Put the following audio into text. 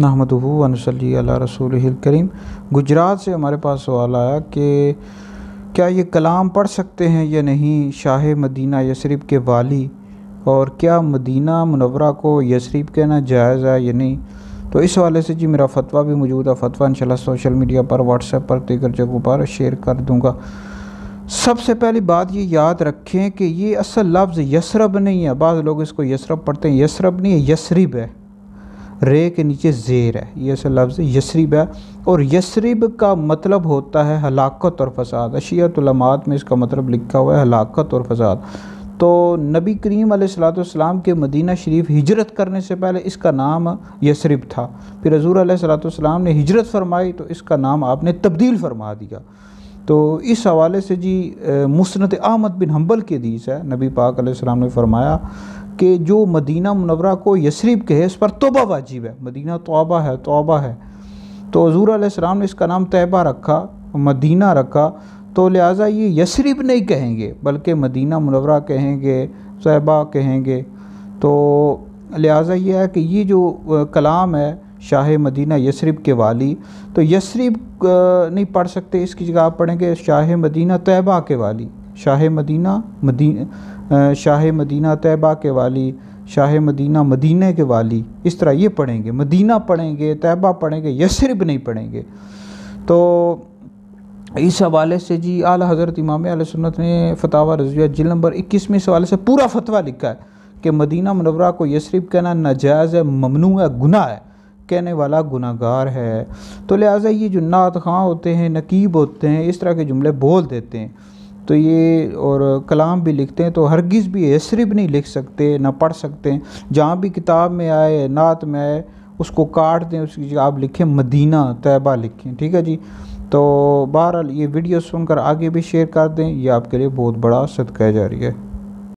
نحمدہ و نصلی علی رسولہ الکریم۔ گجرات سے ہمارے پاس سوال آیا کہ کیا یہ کلام پڑھ سکتے ہیں یا نہیں شاہ مدینہ یثرب کے والی، اور کیا مدینہ منورہ کو یثرب کہنا جائز ہے یا نہیں؟ تو اس حوالے سے میرا فتویٰ بھی موجود ہے۔ فتویٰ انشاءاللہ سوشل میڈیا پر، واٹس ایپ پر، دیگر جگہوں پر شیئر کر دوں گا۔ سب سے پہلی بات یہ یاد رکھیں کہ یہ اصل لفظ یثرب نہیں ہے۔ بعض لوگ اس کو یثرب پڑھتے ہیں، یثرب نہیں ہے، یثرب ہے، رے کے نیچے زیر ہے، یہ اصل لفظ یثرب ہے۔ اور یثرب کا مطلب ہوتا ہے ہلاکت اور فساد۔ اشیعۃ علامات میں اس کا مطلب لکھا ہوا ہے ہلاکت اور فساد۔ تو نبی کریم علیہ السلام کے مدینہ شریف ہجرت کرنے سے پہلے اس کا نام یثرب تھا، پھر حضور علیہ السلام نے ہجرت فرمائی تو اس کا نام آپ نے تبدیل فرما دیا۔ تو اس حوالے سے مسند احمد بن حنبل کی حدیث ہے، نبی پاک علیہ السلام نے فرمایا کہ جو مدینہ منورہ کو یثرب کہے اس پر توبہ واجب ہے۔ مدینہ توبہ ہے، توبہ ہے۔ تو حضور علیہ السلام نے اس کا نام طیبہ رکھا، مدینہ رکھا، تو لہٰذا یہ یثرب نہیں کہیں گے بلکہ مدینہ منورہ کہیں گے، طیبہ کہیں گے۔ تو لہٰذا یہ ہے کہ یہ جو کلام ہے شاہ مدینہ یثرب کے والی، تو یثرب نہیں پڑھ سکتے، اس کی جگہ آپ پڑھیں گے شاہ مدینہ طیبہ کے والی، شاہ مدینہ طیبہ کے والی، شاہ مدینہ مدینہ کے والی، اس طرح یہ پڑھیں گے، مدینہ پڑھیں گے، طیبہ پڑھیں گے، یثرب نہیں پڑھیں گے۔ تو اس حوالے سے اعلیٰ حضرت امام اہل سنت نے فتاویٰ رضویہ جلد نمبر 21 میں اس حوالے سے پورا فتویٰ لکھا ہے کہ مدینہ منورہ کو یثرب کہنا ناجائز ہے، ممنوع ہے، گناہ ہے، کہنے والا گناہ گار ہے۔ تو لہٰذا یہ جو نعت خواں ہوتے ہیں، نقیب ہوتے ہیں، اس طرح کے جملے بول دیتے ہیں، تو یہ اور کلام بھی لکھتے ہیں، تو ہرگز بھی یثرب نہیں لکھ سکتے، نہ پڑھ سکتے ہیں۔ جہاں بھی کتاب میں آئے، نعت میں آئے، اس کو کاٹ دیں، اس کی جگہ آپ لکھیں مدینہ طیبہ لکھیں، ٹھیک ہے جی۔ تو بہرحال یہ ویڈیو سن کر آگے بھی شیئر کر دیں، یہ آپ کے لیے بہت بڑا صدقہ جاریہ ہے۔